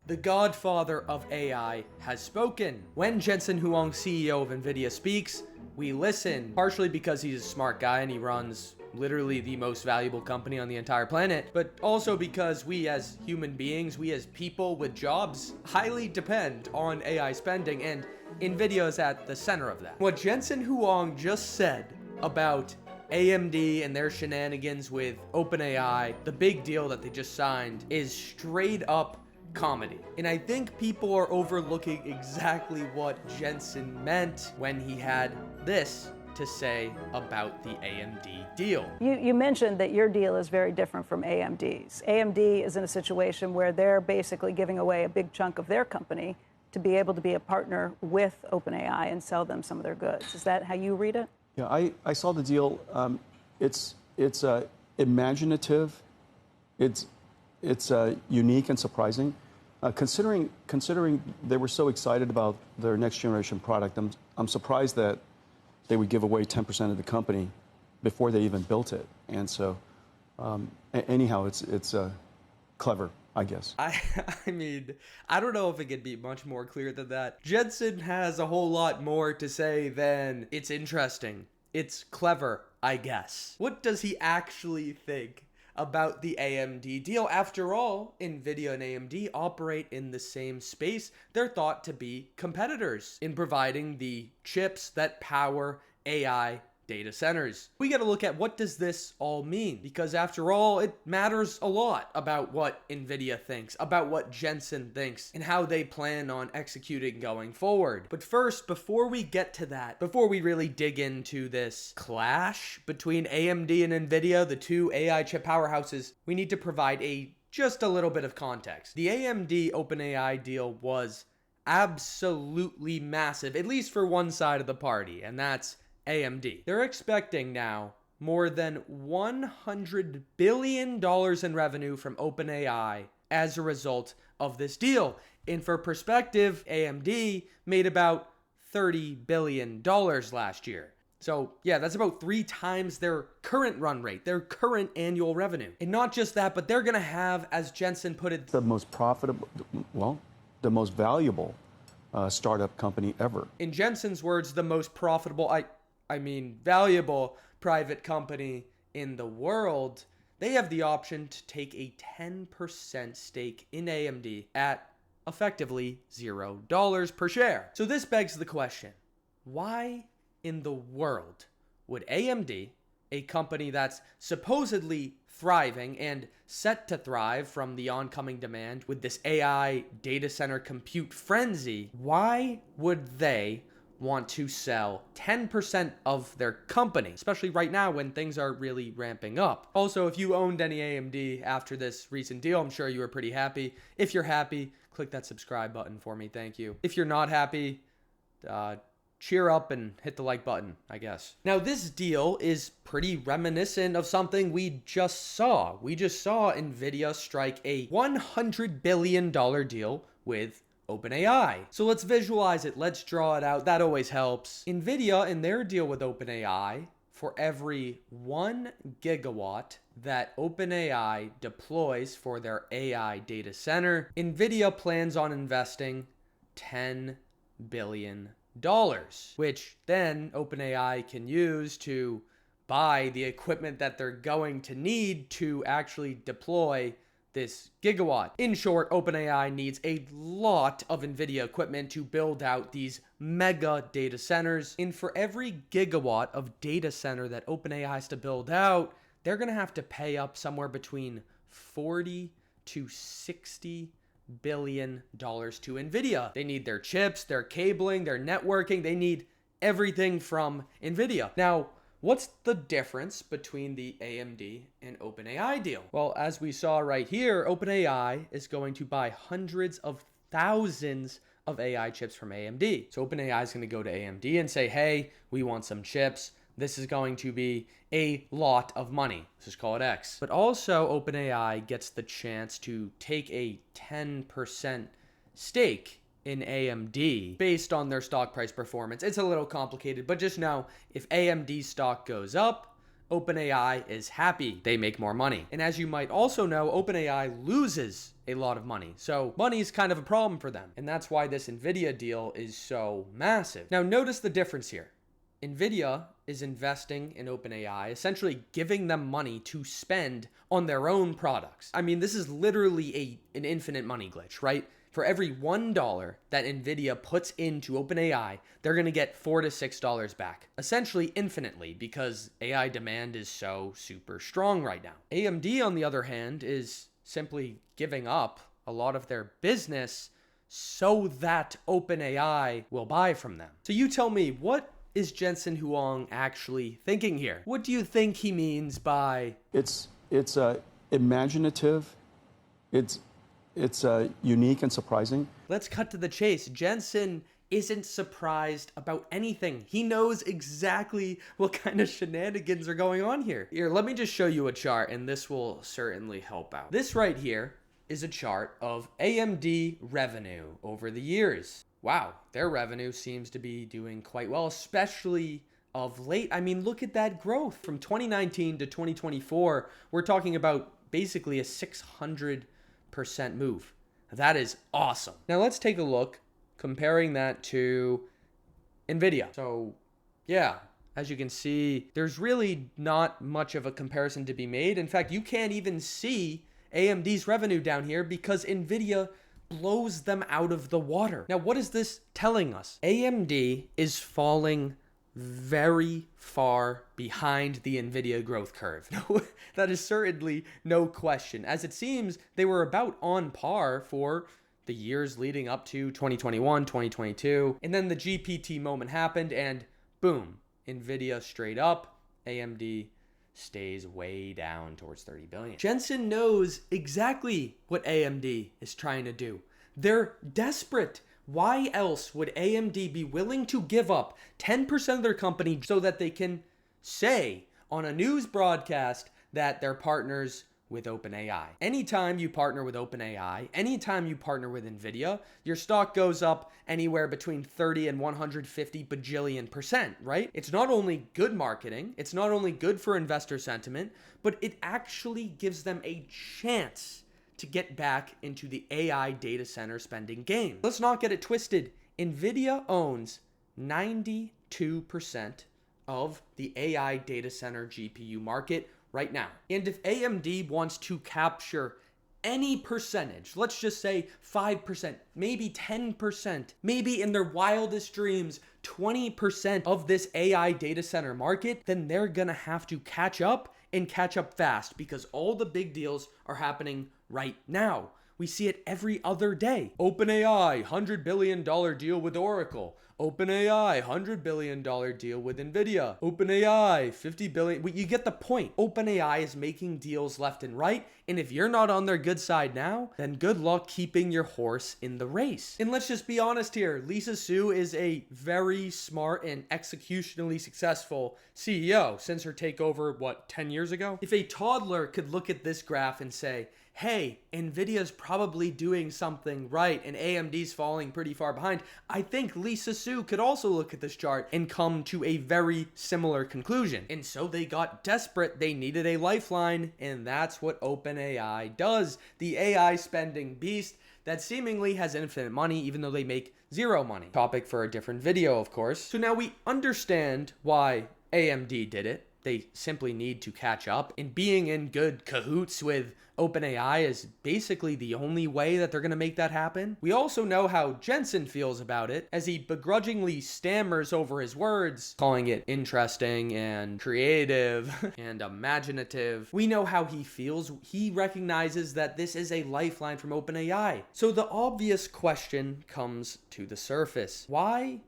The godfather of AI has spoken. When Jensen Huang, CEO of Nvidia, speaks, we listen, partially because he's a smart guy and he runs literally the most valuable company on the entire planet, but also because we as human beings, we as people with jobs, highly depend on AI spending, and Nvidia is at the center of that. What Jensen Huang just said about AMD and their shenanigans with OpenAI, the big deal that they just signed, is straight up comedy. And I think people are overlooking exactly what Jensen meant when he had this to say about the AMD deal. You mentioned that your deal is very different from AMD's. AMD is in a situation where they're basically giving away a big chunk of their company to be able to be a partner with OpenAI and sell them some of their goods. Is that how you read it? Yeah, I saw the deal. It's imaginative. It's unique and surprising. Considering they were so excited about their next generation product, I'm surprised that they would give away 10% of the company before they even built it. And so, anyhow, it's clever, I guess. I mean, I don't know if it could be much more clear than that. Jensen has a whole lot more to say than it's interesting. It's clever, I guess. What does he actually think about the AMD deal? After all, Nvidia and AMD operate in the same space. They're thought to be competitors in providing the chips that power AI data centers. We got to look at what does this all mean, because after all, it matters a lot about what Nvidia thinks, about what Jensen thinks, and how they plan on executing going forward. But first, before we get to that, before we really dig into this clash between AMD and Nvidia, the two AI chip powerhouses, we need to provide just a little bit of context. The AMD OpenAI deal was absolutely massive, at least for one side of the party, and that's AMD. They're expecting now more than $100 billion in revenue from OpenAI as a result of this deal. And for perspective, AMD made about $30 billion last year. So yeah, that's about 3 times their current run rate, their current annual revenue. And not just that, but they're gonna have, as Jensen put it, the most profitable, well, the most valuable startup company ever. In Jensen's words, the most profitable, I mean, valuable private company in the world. They have the option to take a 10% stake in AMD at effectively $0 per share. So this begs the question, why in the world would AMD, a company that's supposedly thriving and set to thrive from the oncoming demand with this AI data center compute frenzy, why would they want to sell 10% of their company, especially right now when things are really ramping up? Also, if you owned any AMD after this recent deal, I'm sure you were pretty happy. If you're happy, click that subscribe button for me, thank you. If you're not happy, cheer up and hit the like button, I guess. Now, this deal is pretty reminiscent of something we just saw. We just saw Nvidia strike a $100 billion deal with OpenAI. So let's visualize it. Let's draw it out. That always helps. Nvidia, in their deal with OpenAI, for every 1 gigawatt that OpenAI deploys for their AI data center, Nvidia plans on investing $10 billion, which then OpenAI can use to buy the equipment that they're going to need to actually deploy this gigawatt. In short, OpenAI needs a lot of Nvidia equipment to build out these mega data centers. And for every gigawatt of data center that OpenAI has to build out, they're going to have to pay up somewhere between $40 to $60 billion to Nvidia. They need their chips, their cabling, their networking. They need everything from Nvidia. Now, what's the difference between the AMD and OpenAI deal? Well, as we saw right here, OpenAI is going to buy hundreds of thousands of AI chips from AMD. So OpenAI is going to go to AMD and say, hey, we want some chips. This is going to be a lot of money. Let's just call it X. But also OpenAI gets the chance to take a 10% stake in AMD based on their stock price performance. It's a little complicated, but just know if AMD stock goes up, OpenAI is happy they make more money. And as you might also know, OpenAI loses a lot of money. So money is kind of a problem for them. And that's why this Nvidia deal is so massive. Now notice the difference here. Nvidia is investing in OpenAI, essentially giving them money to spend on their own products. I mean, this is literally an infinite money glitch, right? For every $1 that Nvidia puts into OpenAI, they're going to get $4 to $6 back. Essentially infinitely, because AI demand is so super strong right now. AMD, on the other hand, is simply giving up a lot of their business so that OpenAI will buy from them. So you tell me, what is Jensen Huang actually thinking here? What do you think he means by... It's imaginative. It's unique and surprising. Let's cut to the chase. Jensen isn't surprised about anything. He knows exactly what kind of shenanigans are going on here. Here, let me just show you a chart, and this will certainly help out. This right here is a chart of AMD revenue over the years. Wow, their revenue seems to be doing quite well, especially of late. I mean, look at that growth. From 2019 to 2024, we're talking about basically a 600% move. That is awesome. Now let's take a look comparing that to Nvidia. So yeah, as you can see, there's really not much of a comparison to be made. In fact, you can't even see AMD's revenue down here because Nvidia blows them out of the water. Now, what is this telling us? AMD is falling very far behind the Nvidia growth curve. No, that is certainly no question. As it seems, they were about on par for the years leading up to 2021, 2022. And then the GPT moment happened and boom, Nvidia straight up, AMD stays way down towards 30 billion. Jensen knows exactly what AMD is trying to do. They're desperate. Why else would AMD be willing to give up 10% of their company so that they can say on a news broadcast that they're partners with OpenAI? Anytime you partner with OpenAI, anytime you partner with Nvidia, your stock goes up anywhere between 30 and 150 bajillion%, right? It's not only good marketing, it's not only good for investor sentiment, but it actually gives them a chance to get back into the AI data center spending game. Let's not get it twisted. Nvidia owns 92% of the AI data center GPU market right now. And if AMD wants to capture any percentage, let's just say 5%, maybe 10%, maybe in their wildest dreams, 20% of this AI data center market, then they're gonna have to catch up and catch up fast because all the big deals are happening right now. We see it every other day. OpenAI, $100 billion deal with Oracle. OpenAI, $100 billion deal with Nvidia. OpenAI, $50 billion. You get the point. OpenAI is making deals left and right. And if you're not on their good side now, then good luck keeping your horse in the race. And let's just be honest here. Lisa Su is a very smart and executionally successful CEO since her takeover, 10 years ago? If a toddler could look at this graph and say, hey, Nvidia's probably doing something right and AMD's falling pretty far behind, I think Lisa Su could also look at this chart and come to a very similar conclusion. And so they got desperate. They needed a lifeline, and that's what OpenAI does. The AI spending beast that seemingly has infinite money, even though they make zero money. Topic for a different video, of course. So now we understand why AMD did it. They simply need to catch up, and being in good cahoots with OpenAI is basically the only way that they're going to make that happen. We also know how Jensen feels about it, as he begrudgingly stammers over his words, calling it interesting and creative and imaginative. We know how he feels. He recognizes that this is a lifeline from OpenAI. So the obvious question comes to the surface. Why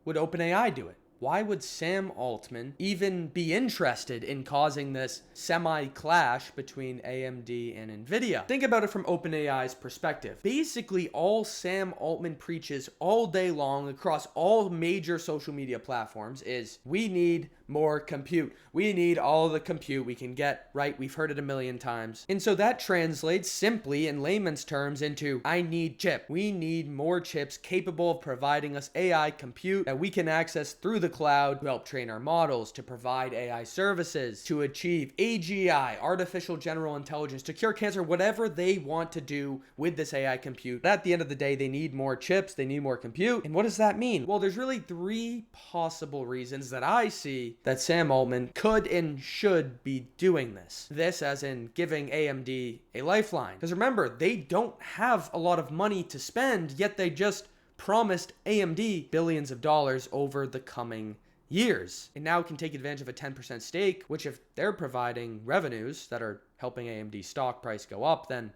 would OpenAI do it? Why would Sam Altman even be interested in causing this semi-clash between AMD and Nvidia? Think about it from OpenAI's perspective. Basically, all Sam Altman preaches all day long across all major social media platforms is we need more compute. We need all the compute we can get, right? We've heard it a million times. And so that translates simply in layman's terms into I need chip. We need more chips capable of providing us AI compute that we can access through the cloud to help train our models, to provide AI services, to achieve AGI, artificial general intelligence, to cure cancer, whatever they want to do with this AI compute. But at the end of the day, they need more chips, they need more compute. And what does that mean? Well, there's really three possible reasons that I see that Sam Altman could and should be doing this. This as in giving AMD a lifeline. Because remember, they don't have a lot of money to spend, yet they just promised AMD billions of dollars over the coming years, and now can take advantage of a 10% stake, which if they're providing revenues that are helping AMD stock price go up, then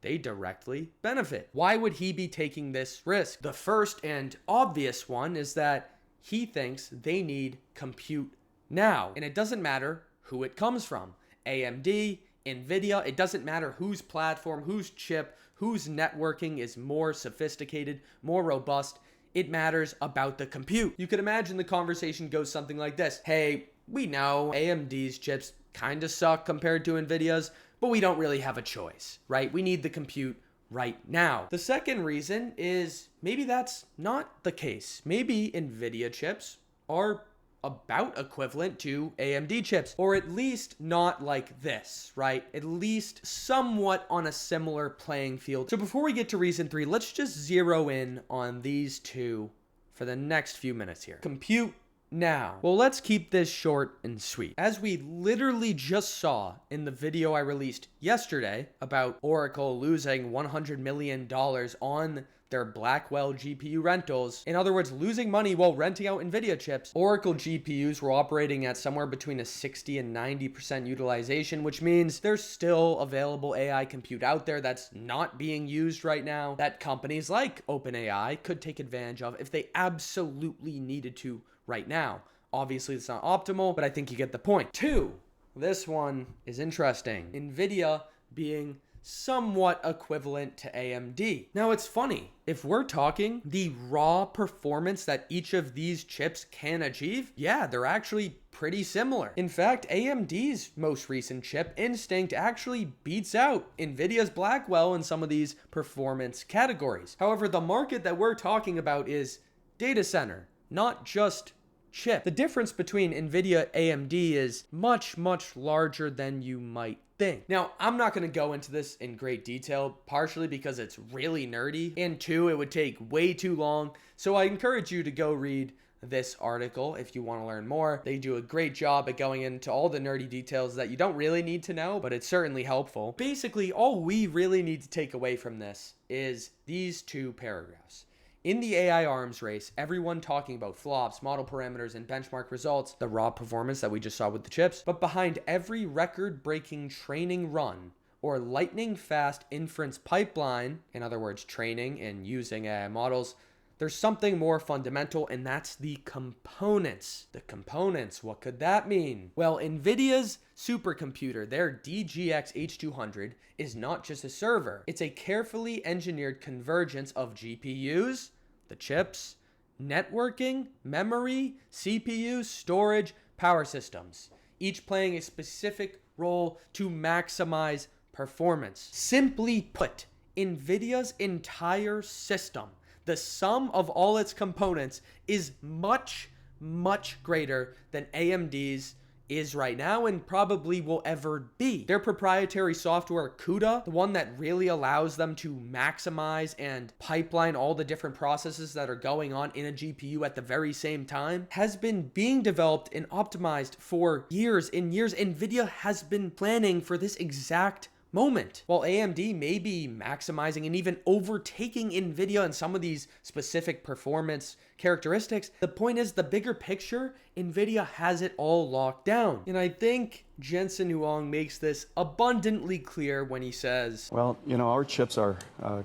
they directly benefit. Why would he be taking this risk? The first and obvious one is that he thinks they need compute now, and it doesn't matter who it comes from. AMD, Nvidia, it doesn't matter whose platform, whose chip, whose networking is more sophisticated, more robust. It matters about the compute. You could imagine the conversation goes something like this. Hey, we know AMD's chips kind of suck compared to Nvidia's, but we don't really have a choice, right? We need the compute right now. The second reason is maybe that's not the case. Maybe Nvidia chips are about equivalent to AMD chips, or at least not like this, right? At least somewhat on a similar playing field. So before we get to reason three, let's just zero in on these two for the next few minutes here. Compute now. Well, let's keep this short and sweet. As we literally just saw in the video I released yesterday about Oracle losing $100 million on their Blackwell GPU rentals. In other words, losing money while renting out Nvidia chips. Oracle GPUs were operating at somewhere between a 60 and 90% utilization, which means there's still available AI compute out there that's not being used right now that companies like OpenAI could take advantage of if they absolutely needed to right now. Obviously, it's not optimal, but I think you get the point. Two, this one is interesting. Nvidia being somewhat equivalent to AMD. Now it's funny, if we're talking the raw performance that each of these chips can achieve, yeah, they're actually pretty similar. In fact, AMD's most recent chip, Instinct, actually beats out Nvidia's Blackwell in some of these performance categories. However, the market that we're talking about is data center, not just chip. The difference between Nvidia and AMD is much, much larger than you might think. Now, I'm not going to go into this in great detail, partially because it's really nerdy, and two, it would take way too long. So I encourage you to go read this article if you want to learn more. They do a great job at going into all the nerdy details that you don't really need to know, but it's certainly helpful. Basically, all we really need to take away from this is these two paragraphs. In the AI arms race, everyone talking about flops, model parameters, and benchmark results, the raw performance that we just saw with the chips, but behind every record-breaking training run or lightning-fast inference pipeline, in other words, training and using AI models, there's something more fundamental, and that's the components. The components, what could that mean? Well, NVIDIA's supercomputer, their DGX H200, is not just a server. It's a carefully engineered convergence of GPUs, the chips, networking, memory, CPUs, storage, power systems, each playing a specific role to maximize performance. Simply put, NVIDIA's entire system, the sum of all its components, is much, much greater than AMD's is right now and probably will ever be. Their proprietary software, CUDA, the one that really allows them to maximize and pipeline all the different processes that are going on in a GPU at the very same time, has been being developed and optimized for years and years. NVIDIA has been planning for this exact moment. While AMD may be maximizing and even overtaking Nvidia in some of these specific performance characteristics, the point is the bigger picture, Nvidia has it all locked down. And I think Jensen Huang makes this abundantly clear when he says, well, you know, our chips are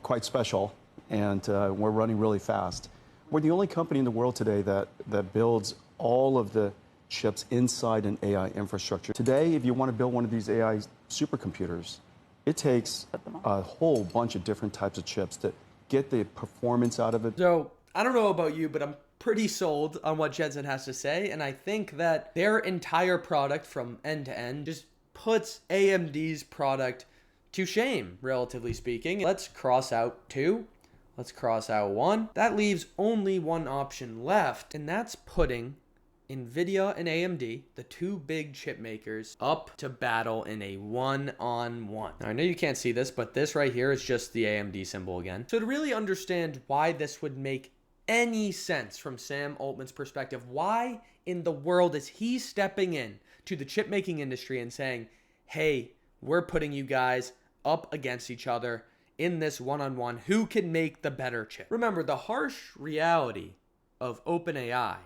quite special, and we're running really fast. We're the only company in the world today that builds all of the chips inside an AI infrastructure. Today, if you want to build one of these AI supercomputers, it takes a whole bunch of different types of chips to get the performance out of it. So, I don't know about you, but I'm pretty sold on what Jensen has to say, and I think that their entire product from end to end just puts AMD's product to shame, relatively speaking. Let's cross out 2. Let's cross out 1. That leaves only one option left, and that's putting Nvidia and AMD, the two big chip makers, up to battle in a one-on-one. Now, I know you can't see this, but this right here is just the AMD symbol again. So to really understand why this would make any sense from Sam Altman's perspective, why in the world is he stepping in to the chip making industry and saying, hey, we're putting you guys up against each other in this one-on-one, who can make the better chip? Remember, the harsh reality of OpenAI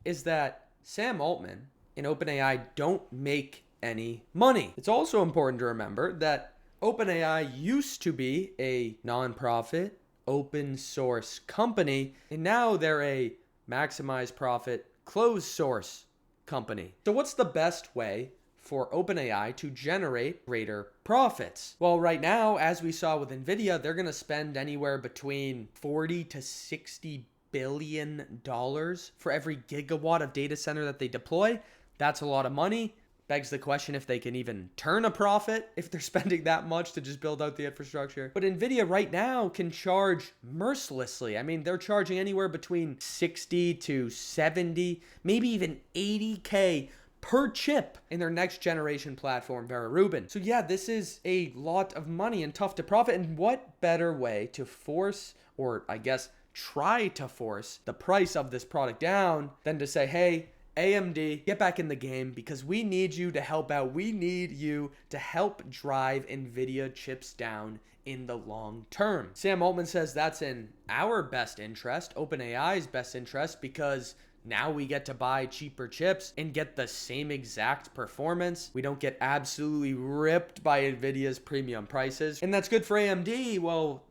is that Sam Altman and OpenAI don't make any money. It's also important to remember that OpenAI used to be a nonprofit, open source company, and now they're a maximize profit, closed source company. So what's the best way for OpenAI to generate greater profits? Well, right now, as we saw with Nvidia, they're going to spend anywhere between 40 to 60 billion dollars for every gigawatt of data center that they deploy. That's a lot of money. Begs the question if they can even turn a profit if they're spending that much to just build out the infrastructure. But Nvidia right now can charge mercilessly. I mean, they're charging anywhere between 60 to 70, maybe even 80K per chip in their next generation platform, Vera Rubin. So yeah, this is a lot of money and tough to profit. And what better way to force, or I guess try to force, the price of this product down than to say, hey, AMD, get back in the game because we need you to help out. We need you to help drive Nvidia chips down in the long term. Sam Altman says that's in our best interest, OpenAI's best interest, because now we get to buy cheaper chips and get the same exact performance. We don't get absolutely ripped by Nvidia's premium prices. And that's good for AMD, well,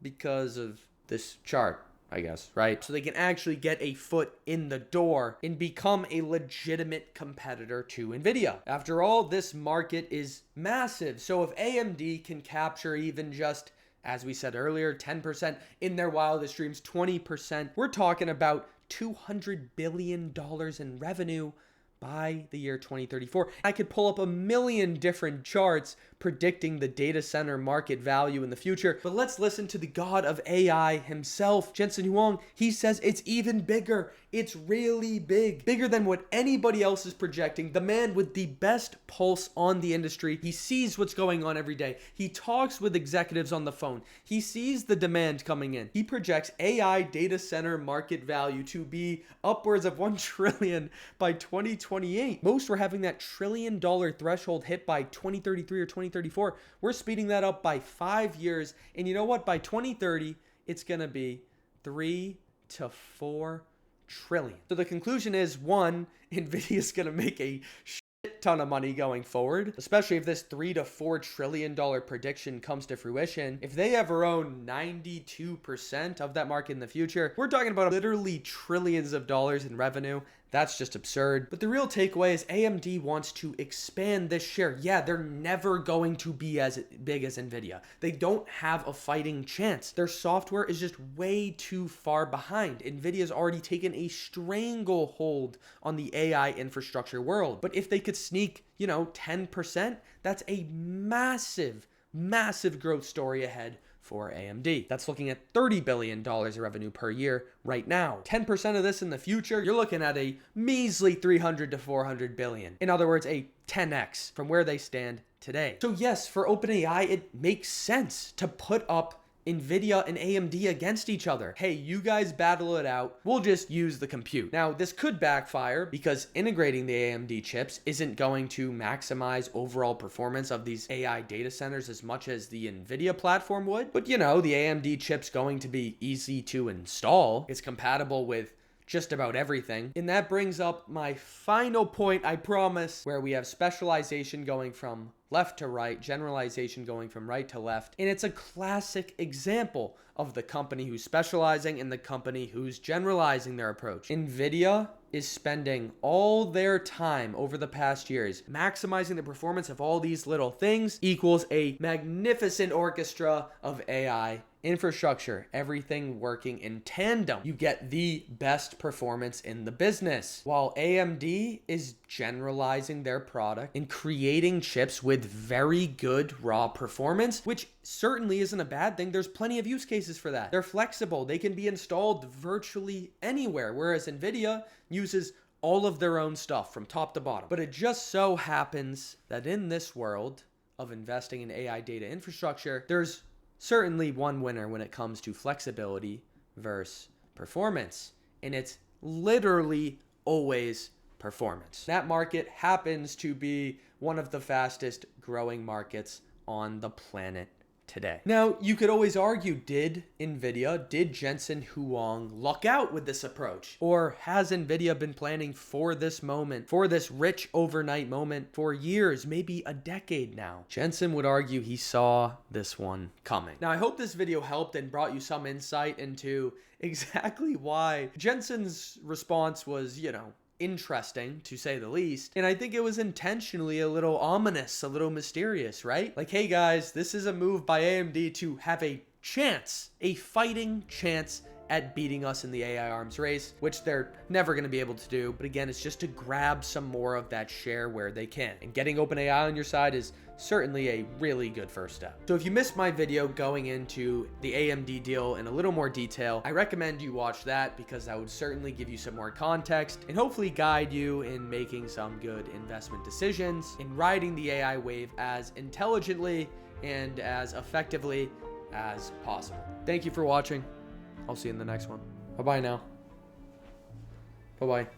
because of this chart, I guess, right? So they can actually get a foot in the door and become a legitimate competitor to Nvidia. After all, this market is massive. So if AMD can capture even just, as we said earlier, 10% in their wildest dreams, 20%, we're talking about $200 billion in revenue by the year 2034. I could pull up a million different charts predicting the data center market value in the future, but let's listen to the god of AI himself, Jensen Huang. He says it's even bigger. It's really big, bigger than what anybody else is projecting. The man with the best pulse on the industry. He sees what's going on every day. He talks with executives on the phone. He sees the demand coming in. He projects AI data center market value to be upwards of $1 trillion by 2028. Most were having that $1 trillion threshold hit by 2033 or 2034. We're speeding that up by 5 years. And you know what? By 2030, it's going to be 3 to 4 trillion. So the conclusion is, one, Nvidia is going to make a shit ton of money going forward, especially if this $3 to $4 trillion prediction comes to fruition. If they ever own 92% of that market in the future, we're talking about literally trillions of dollars in revenue. That's just absurd. But the real takeaway is AMD wants to expand this share. Yeah, they're never going to be as big as Nvidia. They don't have a fighting chance. Their software is just way too far behind. Nvidia's already taken a stranglehold on the AI infrastructure world. But if they could sneak, 10%, that's a massive, massive growth story ahead for AMD. That's looking at $30 billion of revenue per year right now. 10% of this in the future, you're looking at a measly 300 to 400 billion. In other words, a 10x from where they stand today. So yes, for OpenAI, it makes sense to put up Nvidia and AMD against each other. Hey, you guys battle it out. We'll just use the compute. Now, this could backfire because integrating the AMD chips isn't going to maximize overall performance of these AI data centers as much as the Nvidia platform would. But the AMD chip's going to be easy to install. It's compatible with just about everything. And that brings up my final point, I promise, where we have specialization going from left to right, generalization going from right to left. And it's a classic example of the company who's specializing and the company who's generalizing their approach. Nvidia is spending all their time over the past years maximizing the performance of all these little things equals a magnificent orchestra of AI infrastructure, everything working in tandem, you get the best performance in the business. While AMD is generalizing their product and creating chips with very good raw performance, which certainly isn't a bad thing. There's plenty of use cases for that. They're flexible. They can be installed virtually anywhere, whereas Nvidia uses all of their own stuff from top to bottom. But it just so happens that in this world of investing in AI data infrastructure, there's certainly one winner when it comes to flexibility versus performance, and it's literally always performance. That market happens to be one of the fastest growing markets on the planet today. Now, you could always argue, did Jensen Huang luck out with this approach? Or has Nvidia been planning for this moment, for this rich overnight moment for years, maybe a decade now? Jensen would argue he saw this one coming. Now, I hope this video helped and brought you some insight into exactly why Jensen's response was, interesting, to say the least. And I think it was intentionally a little ominous, a little mysterious, right? Like, hey guys, this is a move by AMD to have a chance, a fighting chance at beating us in the AI arms race, which they're never going to be able to do. But again, it's just to grab some more of that share where they can. And getting OpenAI on your side is certainly a really good first step. So if you missed my video going into the AMD deal in a little more detail, I recommend you watch that because that would certainly give you some more context and hopefully guide you in making some good investment decisions, in riding the AI wave as intelligently and as effectively as possible. Thank you for watching. I'll see you in the next one. Bye-bye now. Bye-bye.